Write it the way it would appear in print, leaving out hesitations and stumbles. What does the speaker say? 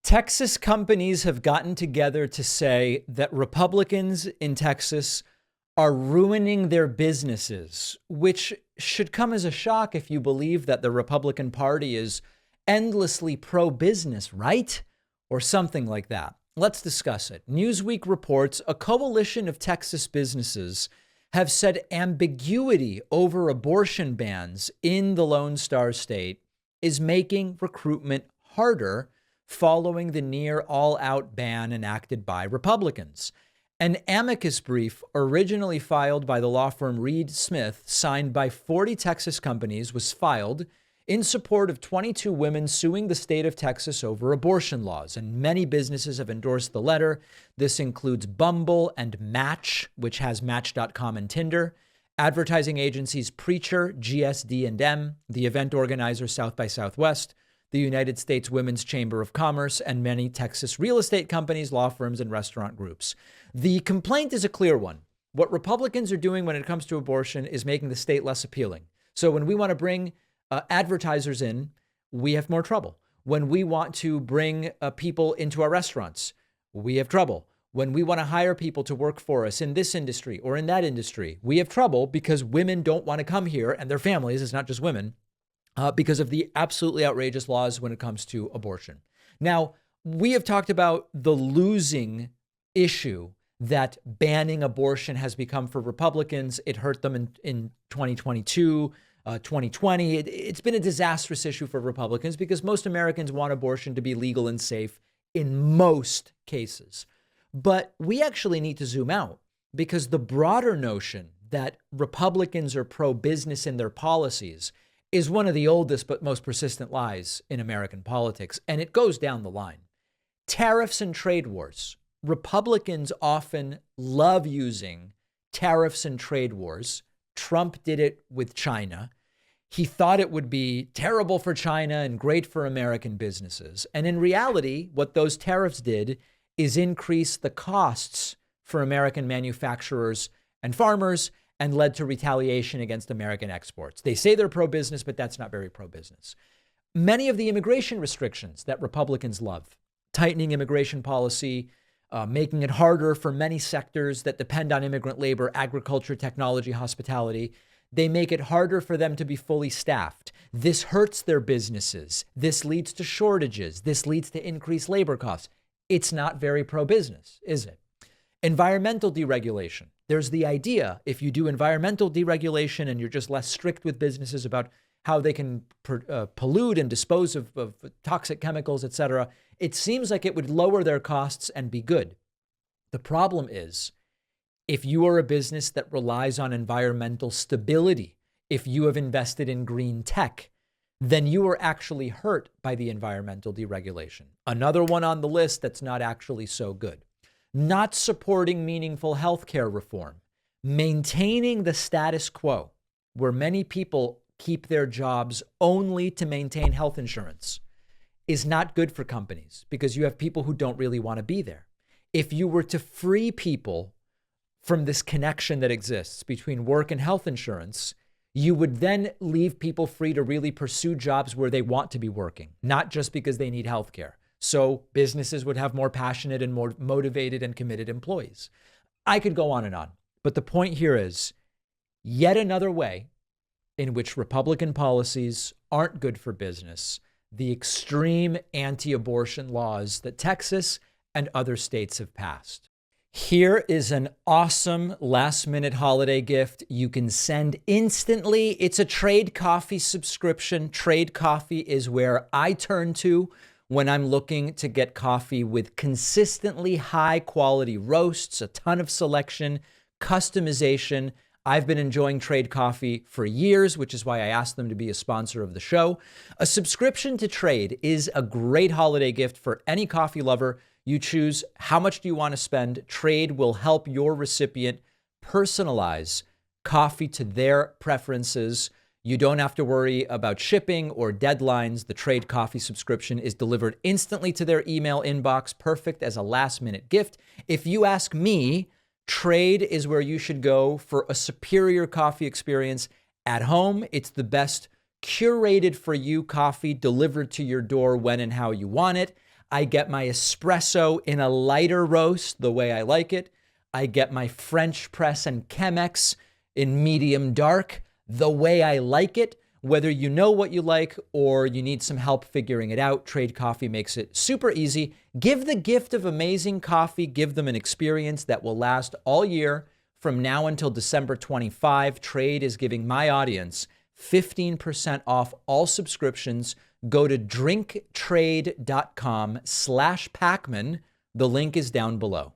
Texas companies have gotten together to say that Republicans in Texas are ruining their businesses, which should come as a shock if you believe that the Republican Party is endlessly pro-business, right? Or something like that. Let's discuss it. Newsweek reports a coalition of Texas businesses have said ambiguity over abortion bans in the Lone Star State is making recruitment harder following the near all-out ban enacted by Republicans. An amicus brief originally filed by the law firm Reed Smith, signed by 40 Texas companies, was filed in support of 22 women suing the state of Texas over abortion laws. And many businesses have endorsed the letter. This includes Bumble and Match, which has Match.com and Tinder, advertising agencies Preacher, GSD&M, the event organizer South by Southwest, the United States Women's Chamber of Commerce, and many Texas real estate companies, law firms, and restaurant groups. The complaint is a clear one. What Republicans are doing when it comes to abortion is making the state less appealing. So when we want to bring advertisers in, we have more trouble. When we want to bring people into our restaurants, we have trouble. When we want to hire people to work for us in this industry or in that industry, we have trouble because women don't want to come here, and their families, it's not just women, because of the absolutely outrageous laws when it comes to abortion. Now, we have talked about the losing issue that banning abortion has become for Republicans. It hurt them in 2022, 2020. It's been a disastrous issue for Republicans because most Americans want abortion to be legal and safe in most cases. But we actually need to zoom out because the broader notion that Republicans are pro-business in their policies is one of the oldest but most persistent lies in American politics, and it goes down the line. Tariffs and trade wars. Republicans often love using tariffs and trade wars. Trump did it with China. He thought it would be terrible for China and great for American businesses. And in reality, what those tariffs did is increase the costs for American manufacturers and farmers and led to retaliation against American exports. They say they're pro-business, but that's not very pro-business. Many of the immigration restrictions that Republicans love, tightening immigration policy, making it harder for many sectors that depend on immigrant labor, agriculture, technology, hospitality, they make it harder for them to be fully staffed. This hurts their businesses. This leads to shortages. This leads to increased labor costs. It's not very pro-business, is it? Environmental deregulation. There's the idea if you do environmental deregulation and you're just less strict with businesses about how they can pollute and dispose of toxic chemicals, et cetera, it seems like it would lower their costs and be good. The problem is, if you are a business that relies on environmental stability, if you have invested in green tech, then you are actually hurt by the environmental deregulation. Another one on the list that's not actually so good. Not supporting meaningful healthcare reform, maintaining the status quo, where many people keep their jobs only to maintain health insurance, is not good for companies because you have people who don't really want to be there. If you were to free people from this connection that exists between work and health insurance, you would then leave people free to really pursue jobs where they want to be working, not just because they need healthcare. So businesses would have more passionate and more motivated and committed employees. I could go on and on, but the point here is yet another way in which Republican policies aren't good for business, the extreme anti-abortion laws that Texas and other states have passed. Here is an awesome last-minute holiday gift you can send instantly. It's a Trade Coffee subscription. Trade Coffee is where I turn to when I'm looking to get coffee with consistently high quality roasts, a ton of selection, customization. I've been enjoying Trade Coffee for years, which is why I asked them to be a sponsor of the show. A subscription to Trade is a great holiday gift for any coffee lover. You choose how much do you want to spend. Trade will help your recipient personalize coffee to their preferences. You don't have to worry about shipping or deadlines. The Trade Coffee subscription is delivered instantly to their email inbox, perfect as a last-minute gift. If you ask me, Trade is where you should go for a superior coffee experience at home. It's the best curated for you coffee delivered to your door when and how you want it. I get my espresso in a lighter roast, the way I like it. I get my French press and Chemex in medium dark, the way I like it. Whether you know what you like or you need some help figuring it out, Trade Coffee makes it super easy. Give the gift of amazing coffee. Give them an experience that will last all year. From now until December 25, Trade is giving my audience 15% off all subscriptions. Go to drinktrade.com/Pakman. The link is down below.